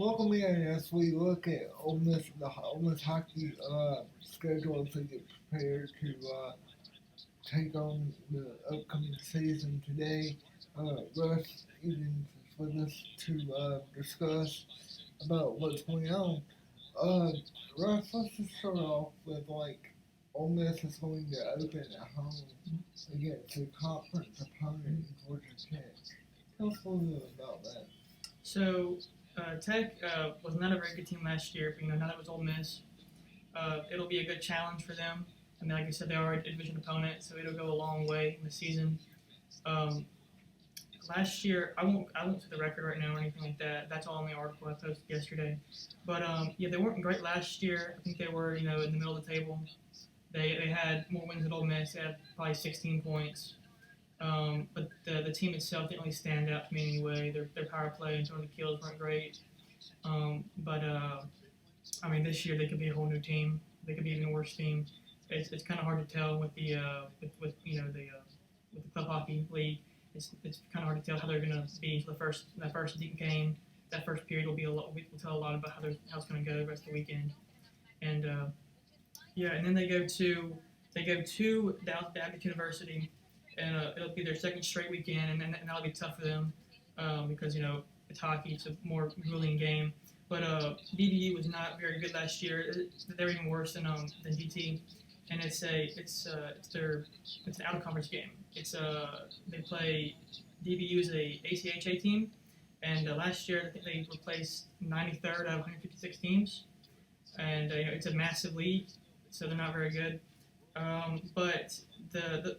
welcome in as we look at Ole Miss hockey schedule to get prepared to take on the upcoming season today. Russ Edens is with us to discuss about what's going on. Uh, Russ, let's just start off with Ole Miss is going to open at home against a conference opponent in Georgia Tech. Tell us a little bit about that. So Tech was not a very good team last year, but now that it was Ole Miss, it'll be a good challenge for them. I mean, like I said, they are a division opponent, so it'll go a long way in the season. Um, Last year, I won't say the record right now or anything like that. That's all in the article I posted yesterday. But yeah, they weren't great last year. I think they were in the middle of the table. They had more wins than Ole Miss. They had probably 16 points. But the team itself didn't really stand out to me anyway. Their power play and some of the kills weren't great. But I mean, this year they could be a whole new team. They could be even a worse team. It's kind of hard to tell with the with the club hockey league. It's kind of hard to tell how they're going to be for that first deep game. That first period will be a lot. Will tell a lot about how it's going to go the rest of the weekend. And yeah, and then they go to Dallas Baptist University, and it'll be their second straight weekend, and that'll be tough for them because it's hockey, it's a more grueling game. But DBU was not very good last year. They were even worse than GT, and it's an out of conference game. They play DBU is a ACHA team, and last year I think they were placed 93rd out of 156 teams, and it's a massive league, so they're not very good. But the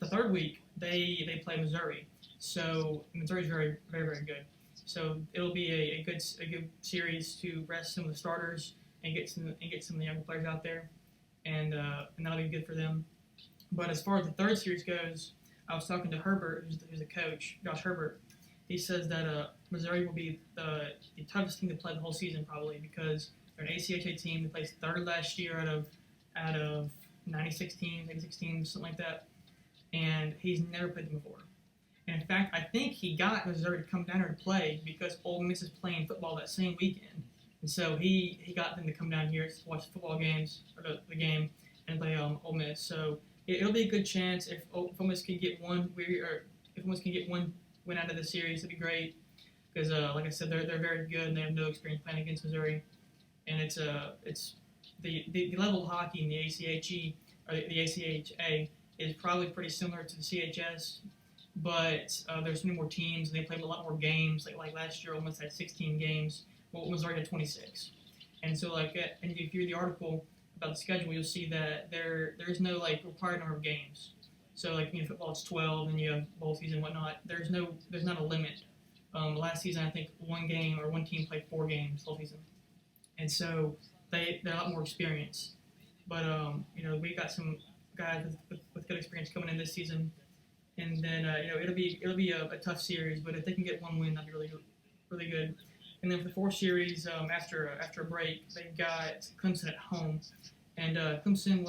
third week they play Missouri, so Missouri's very very very good. So it'll be a good series to rest some of the starters and get some of the younger players out there, and that'll be good for them. But as far as the third series goes, I was talking to Herbert, who's the coach, Josh Herbert. He says that Missouri will be the toughest team to play the whole season probably because they're an ACHA team. They placed third last year out of 96 teams, 86 teams, something like that. And he's never played them before. And in fact, I think he got Missouri to come down here to play because Ole Miss is playing football that same weekend. And so he got them to come down here to watch the football games, or the game, and play Ole Miss. So it'll be a good chance if Ole Miss can get if Ole Miss can get one win out of the series, it'd be great. Because like I said, they're very good and they have no experience playing against Missouri. And it's the level of hockey in the ACHE or the ACHA is probably pretty similar to the CHS, but there's many more teams and they play a lot more games. Like last year, almost had 16 games. Well, Missouri had 26. And so and if you read the article about the schedule, you'll see that there is no required number of games. So football it's 12, and you have bowl season and whatnot. There's not a limit. Last season I think one team played 4 games whole season, and so they're a lot more experienced. But we got some guys with good experience coming in this season, and then it'll be a tough series. But if they can get one win, that'd be really really good. And then for the fourth series, after a break, they got Clemson at home, and Clemson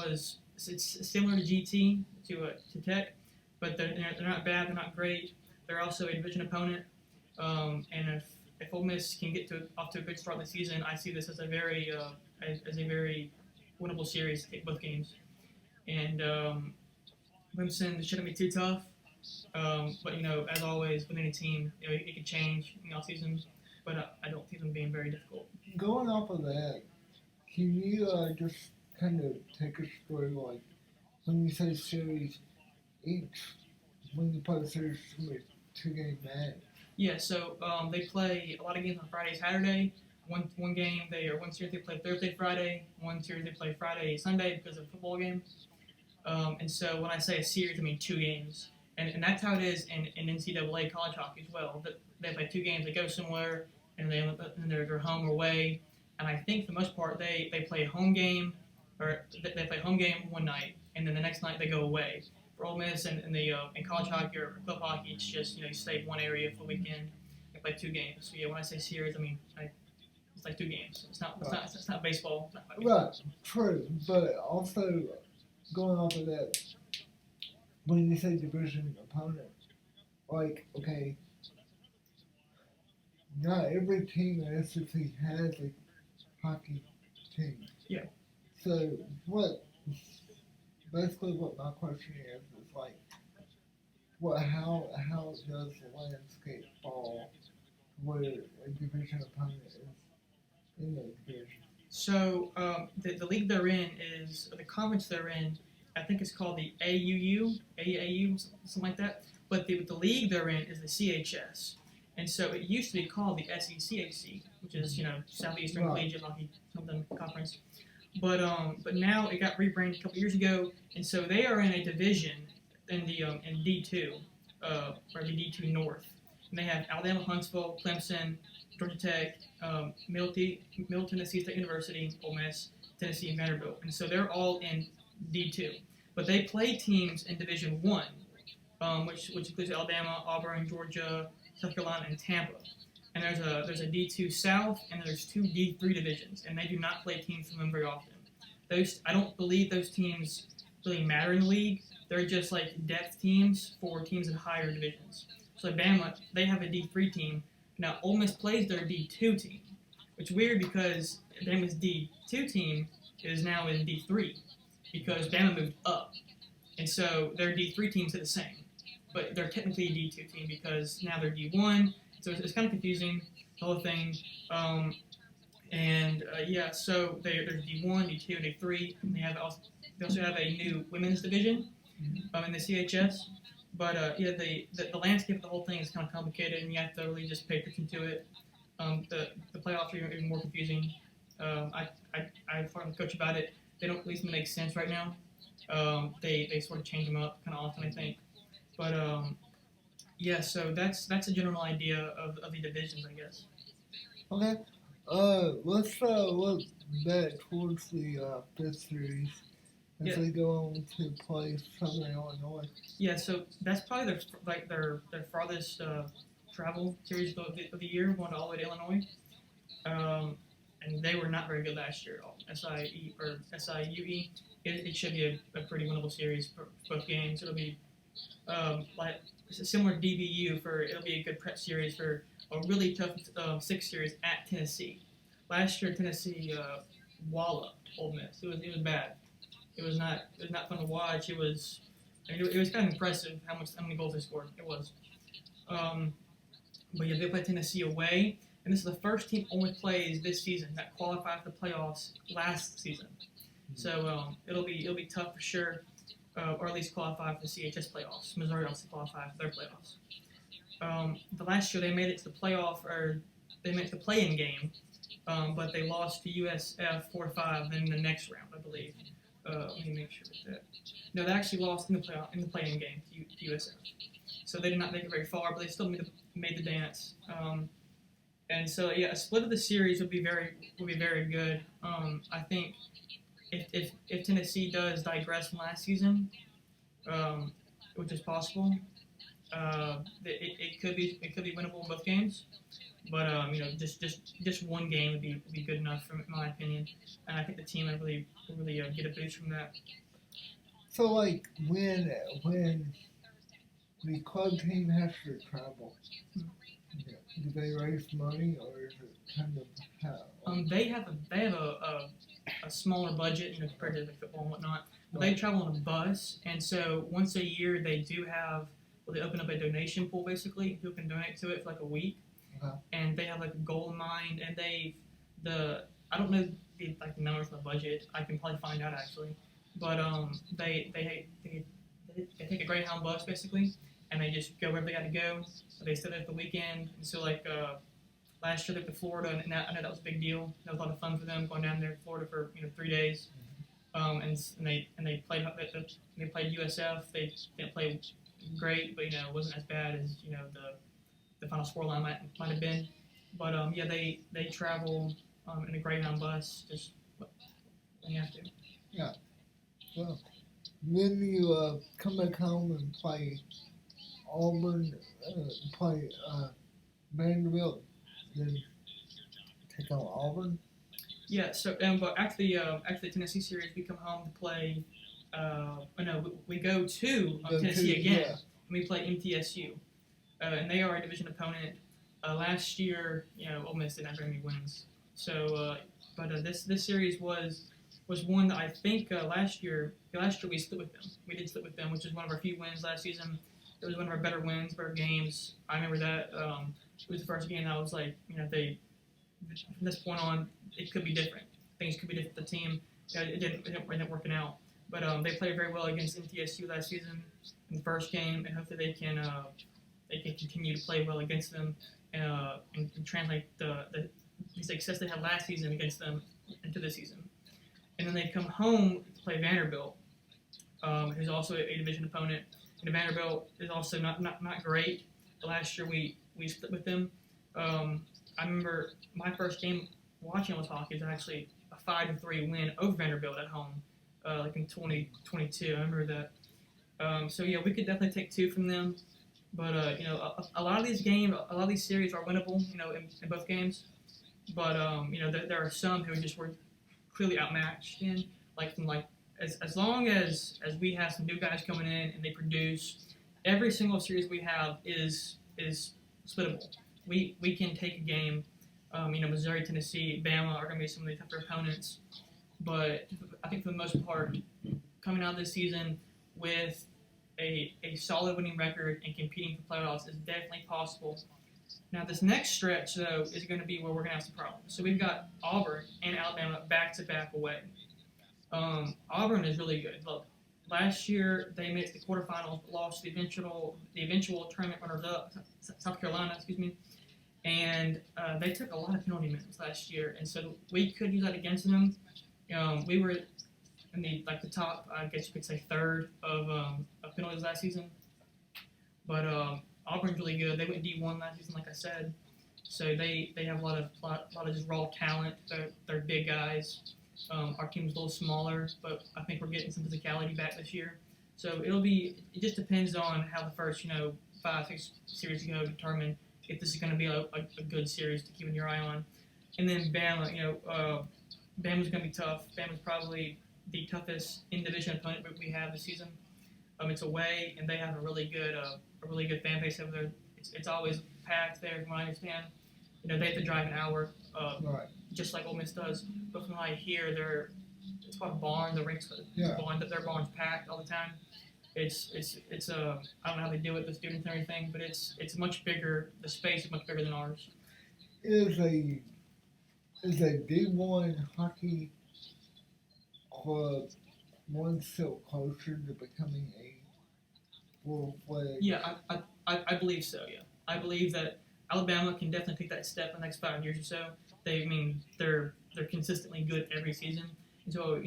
it's similar to GT to Tech, but they're not bad, they're not great. They're also a division opponent, and if Ole Miss can get off to a good start this season, I see this as a very winnable series to take both games. And Clemson shouldn't be too tough, but as always with any team, it could change in the off season. But I don't see them being very difficult. Going off of that, can you just kind of take us through when you say series each when you play the series with 2 game match? Yeah, so they play a lot of games on Friday, Saturday. One series they play Thursday, Friday. One series they play Friday, Sunday because of a football game. And so when I say a series, I mean 2 games. And that's how it is in NCAA college hockey as well. They play 2 games, they go somewhere, and they're home or away. And I think for the most part they play a home game, or they play home game one night, and then the next night they go away. For Ole Miss and in college hockey or club hockey, it's just you stay in one area for the weekend and play 2 games. So yeah, when I say series, I mean it's like 2 games. It's not baseball. It's not like baseball. Right, true, but also going off of that, when you say division opponent, okay, not every team in SEC has a hockey team. Yeah. So what? Basically, what my question is like, what? How does the landscape fall where a division opponent is in the division? So the league they're in is the conference they're in. I think it's called the AAU, something like that. But the league they're in is the CHS, and so it used to be called the SECHC, which is Southeastern Right. Collegiate Hockey something conference. But now it got rebranded a couple years ago, and so they are in a division in the in D2, or the D2 North, and they have Alabama, Huntsville, Clemson, Georgia Tech, Middle Tennessee State University, Ole Miss, Tennessee, and Vanderbilt, and so they're all in D2. But they play teams in Division One, which includes Alabama, Auburn, Georgia, South Carolina, and Tampa. And there's a D2 South and there's two D3 divisions, and they do not play teams from them very often. I don't believe those teams really matter in the league. They're just like depth teams for teams in higher divisions. So Bama, they have a D3 team. Now Ole Miss plays their D2 team, which is weird because Bama's D2 team is now in D3 because Bama moved up, and so their D3 teams are the same, but they're technically a D2 team because now they're D1. So it's kind of confusing, the whole thing. So there's D1, D2, D3, and they also have a new women's division in the CHS. But the landscape of the whole thing is kind of complicated, and you have to really just pay attention to it. The playoffs are even more confusing. I talked to the coach about it. They don't at least make sense right now. They sort of change them up kind of often, I think. But so that's a general idea of the divisions, I guess. Okay. Let's look back towards the fifth series as they go on to play Southern Illinois. Yeah, so that's probably their farthest travel series of the year, going all the way to Illinois. And they were not very good last year at all. SIUE. It should be a pretty winnable series for both games. It'll be it's similar to DBU it'll be a good prep series for a really tough 6 series at Tennessee. Last year Tennessee walloped Ole Miss. It was bad. It was not fun to watch. It was kind of impressive how many goals they scored. It was. But yeah, they play Tennessee away, and this is the first team only plays this season that qualified for the playoffs last season. So it'll be tough for sure. Or at least qualify for the CHS playoffs. Missouri also qualified for their playoffs. The last year they made it to the playoff, or they made it to the play-in game, but they lost to USF 4-5 in the next round, I believe. Let me make sure of that. No, they actually lost in the play-in game to USF. So they did not make it very far, but they still made the dance. And so a split of the series would be very good. I think. If Tennessee does digress from last season, which is possible, it could be winnable in both games. But just one game would be good enough, in my opinion. And I think the team would really get a boost from that. So like when the club team has to travel, do they raise money or is it kind of how? They have a smaller budget, compared to the football and whatnot. But they travel on a bus, and so once a year they open up a donation pool basically, who can donate to it for like a week, and they have like a goal in mind, and I don't know the numbers of the budget. I can probably find out actually, but they take a Greyhound bus basically, and they just go wherever they got to go. So they stay there for the weekend, and so last year they went to Florida, and I know that was a big deal. That was a lot of fun for them going down there to Florida for 3 days. And they played USF. They didn't play great, but it wasn't as bad as the final scoreline might have been. But they travel in a Greyhound bus just when you have to. Yeah. Well, then you come back home and play Auburn, play Vanderbilt. Then take on Auburn. Yeah. So, but after the Tennessee series, we come home to play. We go to Tennessee again, and we play MTSU, and they are a division opponent. Last year, Ole Miss didn't have very many wins. So, this series was one that I think last year we split with them. We did split with them, which is one of our few wins last season. It was one of our better wins, better games. I remember that. It was the first game that I was like, they from this point on, it could be different. Things could be different. The team, it didn't working out. But they played very well against MTSU last season in the first game, and hopefully they can continue to play well against them and translate the success they had last season against them into this season. And then they come home to play Vanderbilt, who's also a division opponent. And Vanderbilt is also not great. Last year we split with them. I remember my first game watching Ole Miss hockey was actually a 5-3 win over Vanderbilt at home, like in 2022. I remember that. So yeah, we could definitely take 2 from them. But a lot of these games, a lot of these series are winnable. In both games. But there are some who just were clearly outmatched in as long as we have some new guys coming in and they produce, every single series we have is splittable. We can take a game. Missouri, Tennessee, Bama are going to be some of the tougher opponents. But I think for the most part, coming out this season with a solid winning record and competing for playoffs is definitely possible. Now, this next stretch, though, is going to be where we're going to have some problems. So we've got Auburn and Alabama back-to-back away. Auburn is really good. Look, last year they made it to the quarterfinals, but lost the eventual tournament runners-up, South Carolina, and they took a lot of penalty minutes last year, and so we could use that against them. We were in the top, I guess you could say, third of penalties last season, but Auburn's really good. They went D1 last season, like I said, so they have a lot of just raw talent. They're big guys. Our team's a little smaller, but I think we're getting some physicality back this year. So it just depends on how the first 5-6 series go to determine if this is going to be a good series to keep your eye on. And then Bama, Bama's going to be tough. Bama's probably the toughest in-division opponent we have this season. It's away, and they have a really good fan base over there. It's always packed there, from what I understand. They have to drive an hour, Right. just like Ole Miss does. But from what I hear, it's called a barn. The rink's barn, but their barn's packed all the time. It's I don't know how they do it, the students and everything, but it's much bigger. The space is much bigger than ours. Is a D1 hockey club one step closer to becoming a full-fledged? Yeah, I believe so. Yeah, I believe that Alabama can definitely take that step in the next 5 years or so. They're consistently good every season, and so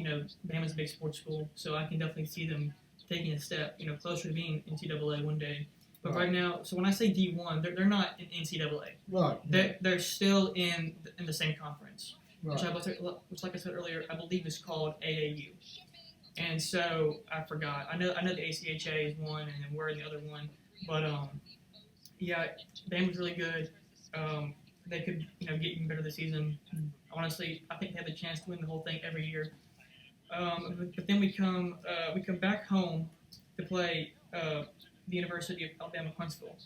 Bama's a big sports school, so I can definitely see them taking a step closer to being NCAA one day. But right now, so when I say D1, they're not in NCAA. Right. They're still in the same conference, Right. which, like I said earlier, I believe is called AAU. And so I forgot. I know the ACHA is one, and then we're in the other one. But yeah, Bama's really good. They could get even better this season. Honestly, I think they have the chance to win the whole thing every year. But then we come back home to play the University of Alabama Huntsville.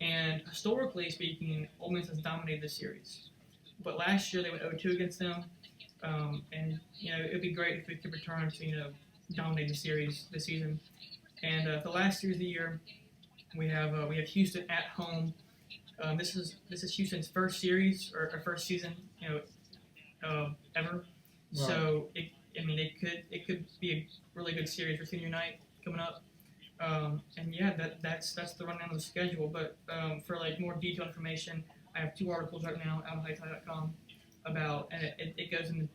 And historically speaking, Ole Miss has dominated this series. But last year they went 0-2 against them. And it'd be great if we could return to dominate the series this season. And the last series of the year, we have Houston at home. This is Houston's first series or first season ever. Right. So it could be a really good series for senior night coming up. And yeah, that's the rundown of the schedule. But for more detailed information, I have 2 articles right now out on HottyToddy.com about, and it goes into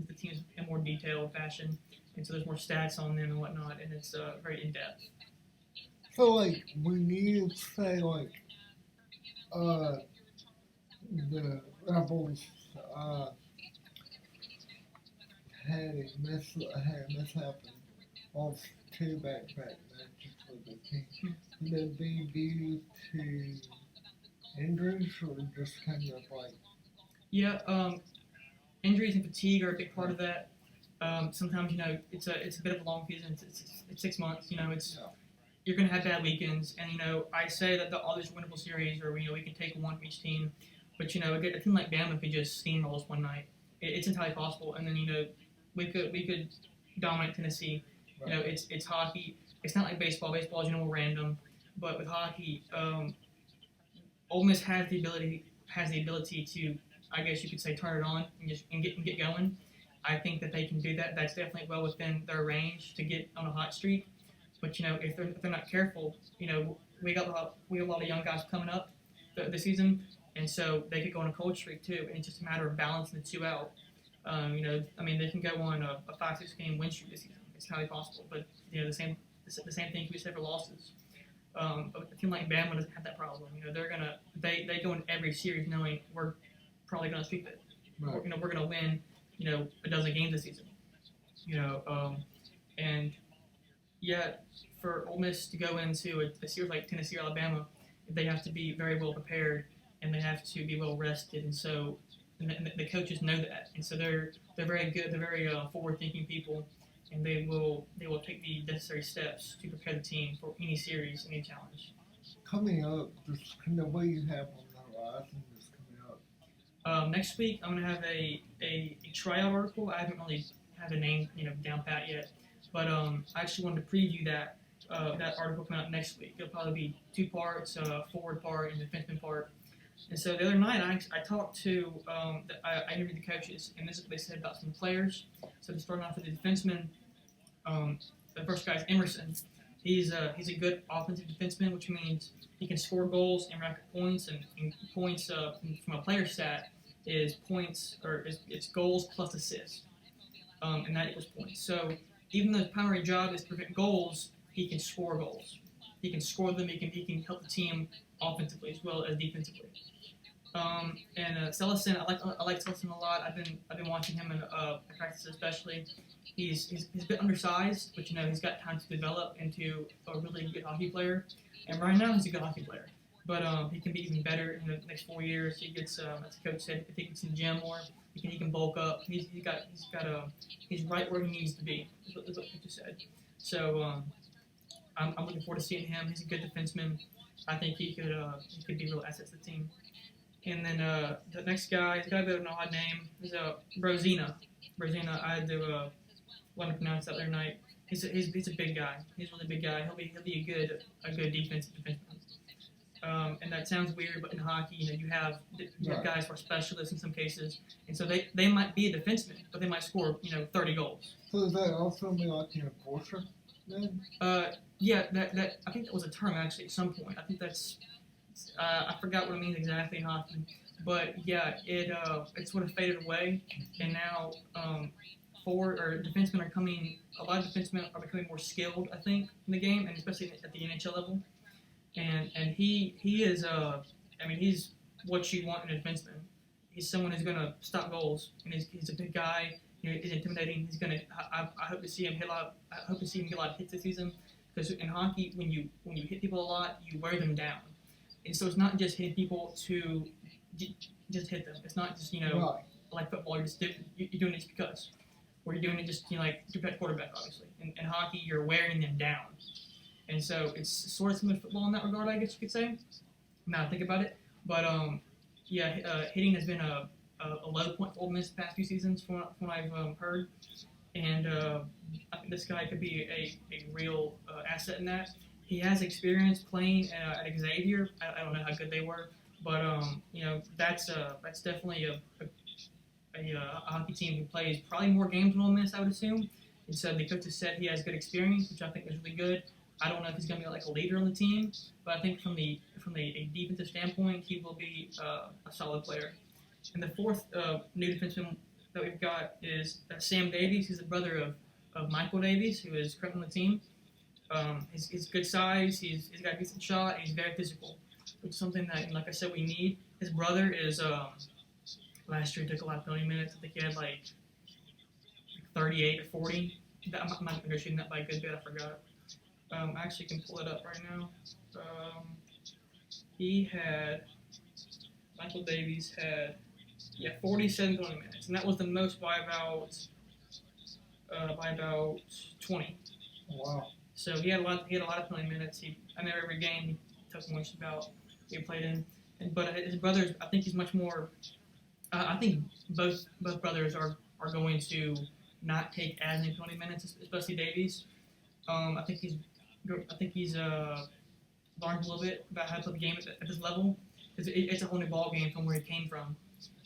the teams in more detailed fashion, and so there's more stats on them and whatnot, and it's very in depth. So when you say the Rebels had a mishap and lost 2 back-to-back matches for the team, would that be due to injuries or just kind of Yeah, injuries and fatigue are a big part of that. Sometimes it's a bit of a long season. It's 6 months. you're going to have bad weekends. And, I say that all these winnable series, or, we can take one from each team. But, a team like Bama could just steamroll us one night. It's entirely possible. And then, we could dominate Tennessee. Right. It's hockey. It's not like baseball. Baseball is, more random. But with hockey, Ole Miss has the ability to, I guess you could say, turn it on and get going. I think that they can do that. That's definitely well within their range to get on a hot streak. But if they're not careful, we got a lot of young guys coming up this season, and so they could go on a cold streak too. And it's just a matter of balancing the two out. They can go on a 5-6 game win streak this season. It's highly possible. But the same thing can be said for losses. But a team like Bama doesn't have that problem. They go in every series knowing we're probably going to sweep it. Right. We're going to win. A dozen games this season. And yet for Ole Miss to go into a series like Tennessee or Alabama, they have to be very well prepared and they have to be well rested. And so the coaches know that, and so they're very good. They're very forward-thinking people, and they will take the necessary steps to prepare the team for any series, any challenge. Coming up, just kind of what you have on the horizon is coming up. Next week, I'm going to have a tryout article. I haven't really had a name down pat yet, but I actually wanted to preview that article coming out next week. It'll probably be 2 parts, forward part and defenseman part. And so the other night, I talked to, I interviewed the coaches, and this is what they said about some players. So to start off with the defenseman, the first guy is Emerson. He's a good offensive defenseman, which means he can score goals and rack up points. And points from a player stat is points, or it's goals plus assists, and that equals points. So even though his primary job is to prevent goals, he can score goals. He can score them. He can help the team offensively as well as defensively. Cellison, I like Cellison a lot. I've been watching him in practice especially. He's a bit undersized, but he's got time to develop into a really good hockey player. And right now he's a good hockey player, but he can be even better in the next 4 years. He gets, as the coach said, if he gets in the gym more, he can bulk up. He's right where he needs to be. Is what the coach said. So I'm looking forward to seeing him. He's a good defenseman. I think he could be a real asset to the team. And then the next guy, he's got a bit of an odd name. He's Brozina. I had to learn to pronounce that the other night. He's a big guy. He's a really big guy. He'll be a good defensive defenseman. And that sounds weird, but in hockey, you have guys who are specialists in some cases, and so they might be a defenseman, but they might score 30 goals. So is that also be like an enforcer then? Yeah, that I think that was a term actually at some point. I think that's I forgot what it means exactly in hockey, but yeah, it sort of faded away, and now forward or defensemen are coming. A lot of defensemen are becoming more skilled, I think, in the game, and especially at the NHL level. And he is he's what you want in a defenseman. He's someone who's gonna stop goals, and he's a big guy. He's intimidating. He's gonna. I hope to see him hit a lot. I hope to see him get a lot of hits this season. Because in hockey, when you hit people a lot, you wear them down. And so it's not just hitting people to just hit them. It's not just like football. You're doing it just because, or you're doing it just to protect quarterback, obviously. In hockey, you're wearing them down. And so it's sort of similar to football in that regard, I guess you could say. Now I think about it, but hitting has been a low point for Ole Miss the past few seasons, from what I've heard, and I think this guy could be a real asset in that. He has experience playing at Xavier. I don't know how good they were, but that's definitely a hockey team who plays probably more games than Ole Miss, I would assume. And so the coach has said he has good experience, which I think is really good. I don't know if he's going to be like a leader on the team, but I think from a defensive standpoint, he will be a solid player. And the fourth new defenseman that we've got is Sam Davies. He's the brother of Michael Davies, who is currently on the team. He's good size. He's got a decent shot. And he's very physical, which is something that, like I said, we need. His brother is last year he took a lot of penalty minutes. I think he had like 38 or 40. I'm not negotiating that by a good bit. I forgot. I actually can pull it up right now. Michael Davies had 47 penalty minutes, and that was the most by about 20. Wow. So he had a lot of playing minutes. I know every game he took one about he played in. But his brothers, I think he's much more. I think both brothers are going to not take as many 20 minutes, especially Davies. I think he's learned a little bit about how to play the game at this level because it's a whole new ball game from where he came from,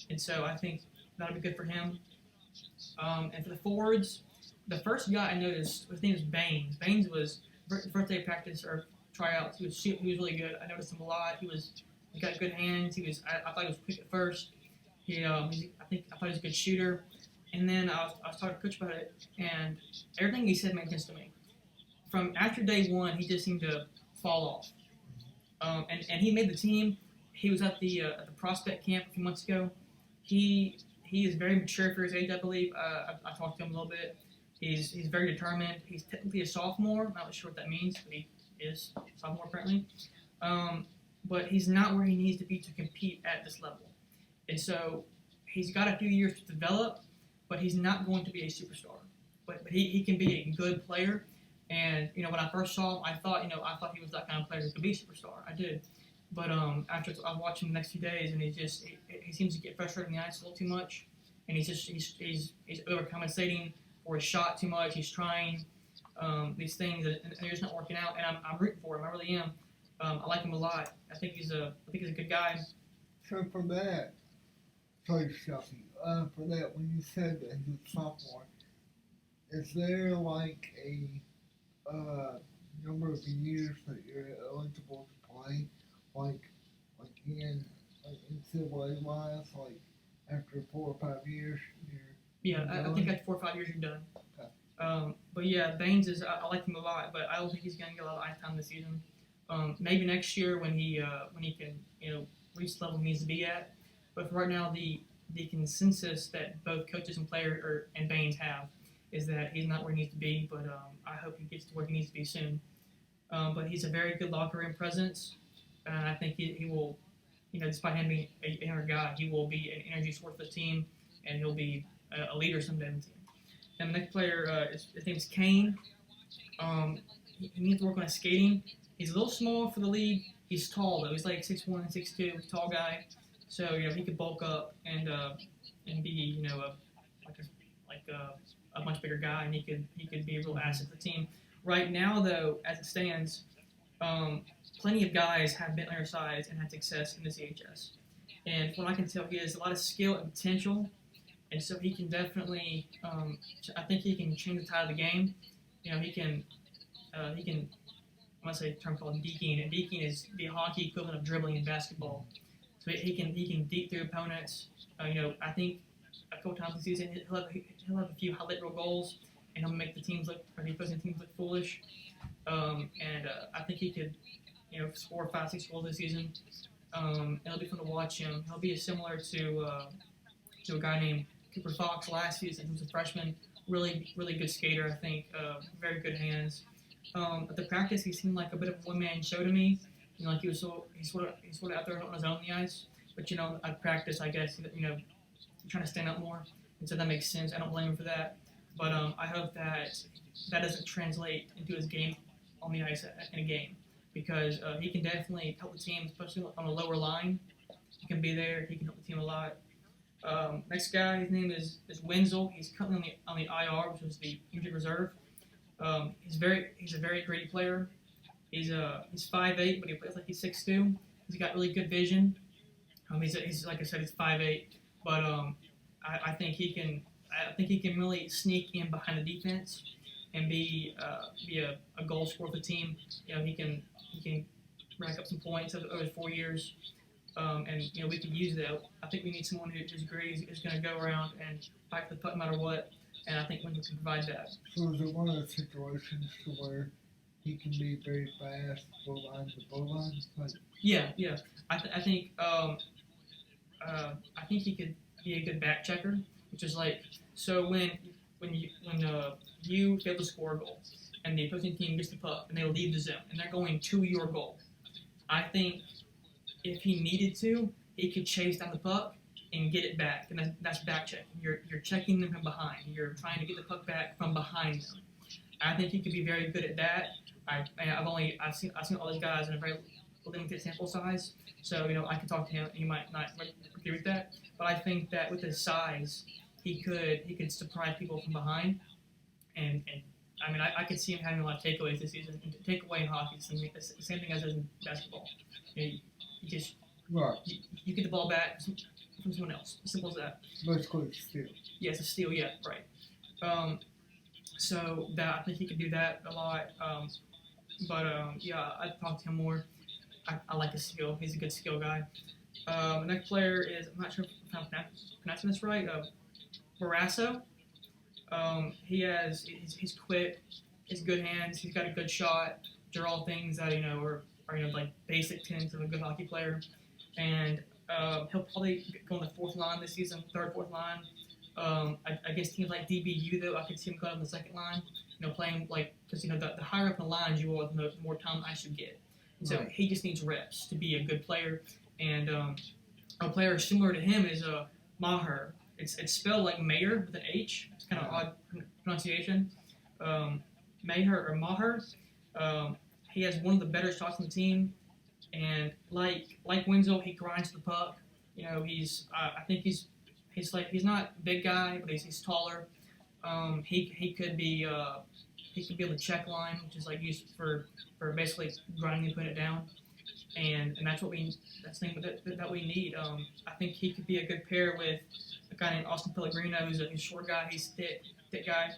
and so I think that'll be good for him. And for the forwards, the first guy I noticed his name was Baines. Baines was first day of practice or tryouts. He was really good. I noticed him a lot. He got good hands. I thought he was quick at first. I thought he was a good shooter. And then I was talking to coach about it, and everything he said made sense to me. From after day one, he just seemed to fall off. And he made the team. He was at the prospect camp a few months ago. He is very mature for his age, I believe. I talked to him a little bit. He's very determined. He's technically a sophomore. I'm not sure what that means, but he is a sophomore apparently. But he's not where he needs to be to compete at this level. And so he's got a few years to develop, but he's not going to be a superstar. But he can be a good player. And when I first saw him, I thought he was that kind of player who could be a superstar. I did. But after I watched him the next few days, and he seems to get frustrated in the ice a little too much, and he's overcompensating for his shot too much. He's trying these things, and they're just not working out. And I'm rooting for him. I really am. I like him a lot. I think he's a good guy. So for that, sorry, Shuffy. For that, when you said that he's a sophomore, is there like a number of years that you're eligible to play, like in NCAA wise, like after 4 or 5 years, I think after 4 or 5 years you're done. Okay. But yeah, Baines I like him a lot, but I don't think he's gonna get a lot of ice time this season. Maybe next year when he can reach the level he needs to be at. But for right now, the consensus that both coaches and player and Baines have is that he's not where he needs to be. But I hope he gets to where he needs to be soon. But he's a very good locker room presence, and I think he will. Despite him being a younger guy, he will be an energy source for the team, and he'll be a leader someday in the team. And the next player, his name's Kane. He needs to work on his skating. He's a little small for the league. He's tall though. He's like 6'1", 6'2", tall guy. So he could bulk up and be a much bigger guy, and he could be a real asset to the team. Right now though, as it stands, plenty of guys have been undersized and had success in the CHS. And from what I can tell, he has a lot of skill and potential, and so he can definitely. I think he can change the tide of the game. He can. I want to say a term called deking, and deking is the hockey equivalent of dribbling in basketball. So he can deke through opponents. I think a couple times this season he'll have a few highlight reel goals, and he'll make the opposing teams look foolish. I think he could, score 5-6 goals this season. And it'll be fun to watch him. He'll be similar to a guy named Cooper Fox last season, who was a freshman. Really, really good skater, I think. Very good hands. At the practice, he seemed like a bit of a one-man show to me. Like he's sort of out there on his own on the ice. But at practice, I guess he's trying to stand up more, and so that makes sense. I don't blame him for that. But I hope that doesn't translate into his game on the ice in a game, because he can definitely help the team, especially on the lower line. He can be there. He can help the team a lot. Next guy, his name is Wenzel. He's currently on the IR, which is the injured reserve. He's a very gritty player. He's 5'8", but he plays like he's 6'2". He's got really good vision. He's like I said, he's 5'8", but I think he can really sneak in behind the defense and be a goal scorer for the team. He can rack up some points over 4 years. And we could use that. I think we need someone who's great, who's going to go around and fight for the puck no matter what. And I think Wendell can provide that. So is it one of those situations to where he can be very fast, goal line to goal line? Yeah. I think he could be a good back checker, which is like, so when you fail to score a goal and the opposing team gets the puck and they leave the zone and they're going to your goal, I think if he needed to, he could chase down the puck and get it back, and that's back checking. You're checking them from behind. You're trying to get the puck back from behind them. I think he could be very good at that. I've seen all these guys in a very limited sample size, so I could talk to him. And he might not agree with that, but I think that with his size, he could surprise people from behind, and I mean I could see him having a lot of takeaways this season. And takeaway in hockey is the same thing as in basketball. You just Right. you get the ball back from someone else. As simple as that. Basically, steal. Yeah, it's a steal. Yeah, right. Um, so that I think he could do that a lot. Yeah, I'd talk to him more. I like his skill. He's a good skill guy. The next player is, I'm not sure if I'm pronouncing this right. Barrasso. He's quick. He's good hands. He's got a good shot. They're all things that are like basic tenets of a good hockey player. And he'll probably go on the fourth line this season, third, fourth line. Against teams like DBU, though, I could see him going on the second line. Playing because the higher up the lines you are, the more time ice you get. And so he just needs reps to be a good player. And a player similar to him is Maher. It's spelled like Mayer with an H. It's kind of odd pronunciation. Maher or Maher. He has one of the better shots on the team, and like Wenzel, he grinds the puck. I think he's not a big guy, but he's taller. He could be on the check line, which is used for basically grinding and putting it down, and that's what that's the thing that we need. I think he could be a good pair with a guy named Austin Pellegrino, who's a short guy. He's thick guy.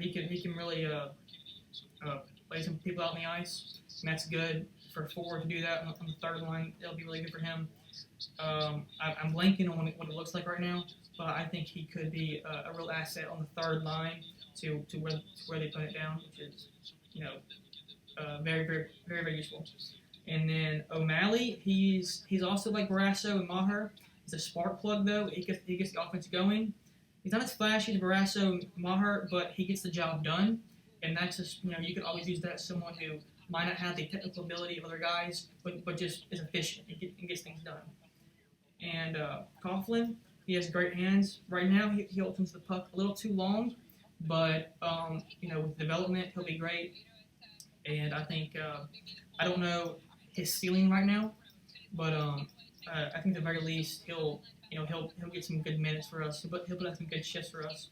He can really play some people out on the ice, and that's good for a forward to do that on the third line. It'll be really good for him. I'm blanking on what it looks like right now, but I think he could be a real asset on the third line to where they put it down, which is very very very very useful. And then O'Malley, he's also like Barrasso and Maher. He's a spark plug though. He gets the offense going. He's not as flashy as Barrasso and Maher, but he gets the job done. And that's just you can always use that as someone who might not have the technical ability of other guys, but just is efficient and gets things done. And Coughlin, he has great hands. Right now, he holds the puck a little too long, but with development, he'll be great. And I think I don't know his ceiling right now, but I think at the very least he'll get some good minutes for us. He'll put out some good shifts for us.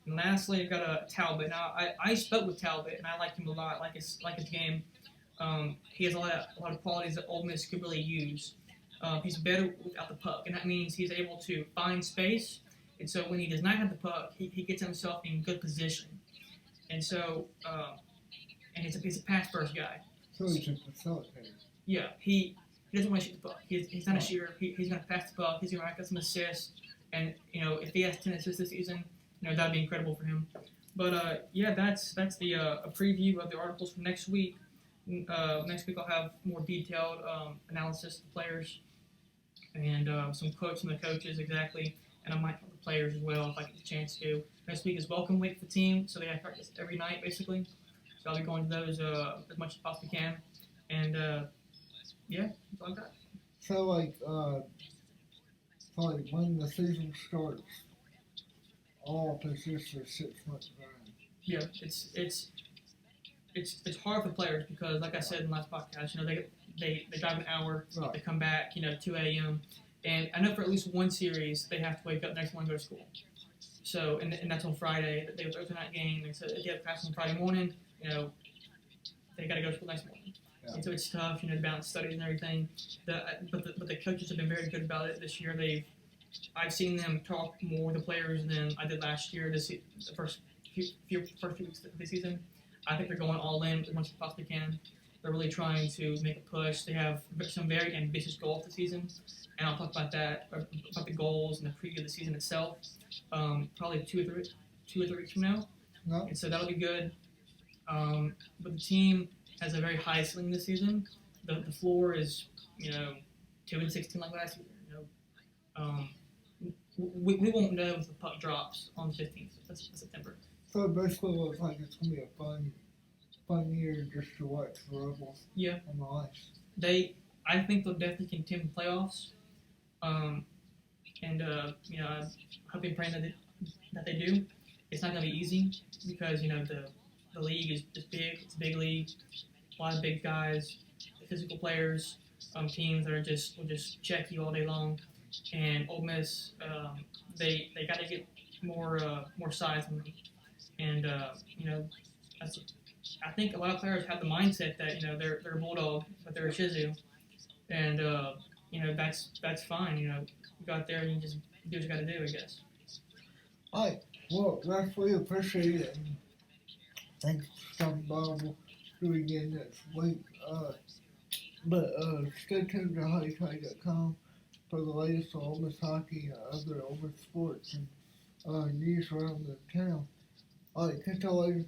And lastly, I've got Talbot. Now I spoke with Talbot, and I like him a lot. I like his game. He has a lot of qualities that Ole Miss could really use. He's better without the puck, and that means he's able to find space. And so when he does not have the puck, he gets himself in good position. And so, and he's a pass first guy. So he's a facilitator. Yeah, he doesn't want to shoot the puck. He's not a shooter. He's going to pass the puck. He's going to rack up some assists. And if he has 10 assists this season, that'd be incredible for him. But that's the a preview of the articles for next week. Next week I'll have more detailed analysis of the players and some quotes from the coaches exactly, and I might talk to the players as well if I get the chance to. Next week is welcome week for the team, so they have practice every night basically. So I'll be going to those as much as possibly can, and that's all I got. So when the season starts, all positions are 6 months behind. Yeah, it's hard for players because, like I said in the last podcast, they drive an hour, Right. they come back, 2 a.m. And I know for at least one series they have to wake up next morning and go to school. So and that's on Friday. They have Thursday night game, and so if you have practice on Friday morning, they got to go to school next morning. Yeah. And so it's tough, to balance studies and everything. But the coaches have been very good about it this year. I've seen them talk more with the players than I did last year. The first few weeks of the season, I think they're going all in as much as they possibly can. They're really trying to make a push. They have some very ambitious goals this season, and I'll talk about that, about the goals and the preview of the season itself, probably two or three weeks from now. No. And so that'll be good. But the team has a very high ceiling this season. The floor is 2-16 like last year. We won't know if the puck drops on the 15th of September. So it basically looks like it's going to be a fun year just to watch the Rebels on the ice. I think they'll definitely contend the playoffs. I'm hoping, praying that they do. It's not going to be easy because the the league is big. It's a big league. A lot of big guys, physical players, teams that will just check you all day long. And Ole Miss, they got to get more size on them. And that's, I think a lot of players have the mindset that they're a bulldog, but they're a Shih Tzu, and that's fine. You go out there and you just do what you got to do, I guess. Alright, well, that's really appreciate it. And thanks for stopping by. We'll do it again next week. But stay tuned to HottyToddy.com for the latest on Ole Miss hockey and other Ole Miss sports and news around the town. Alright, catch y'all later.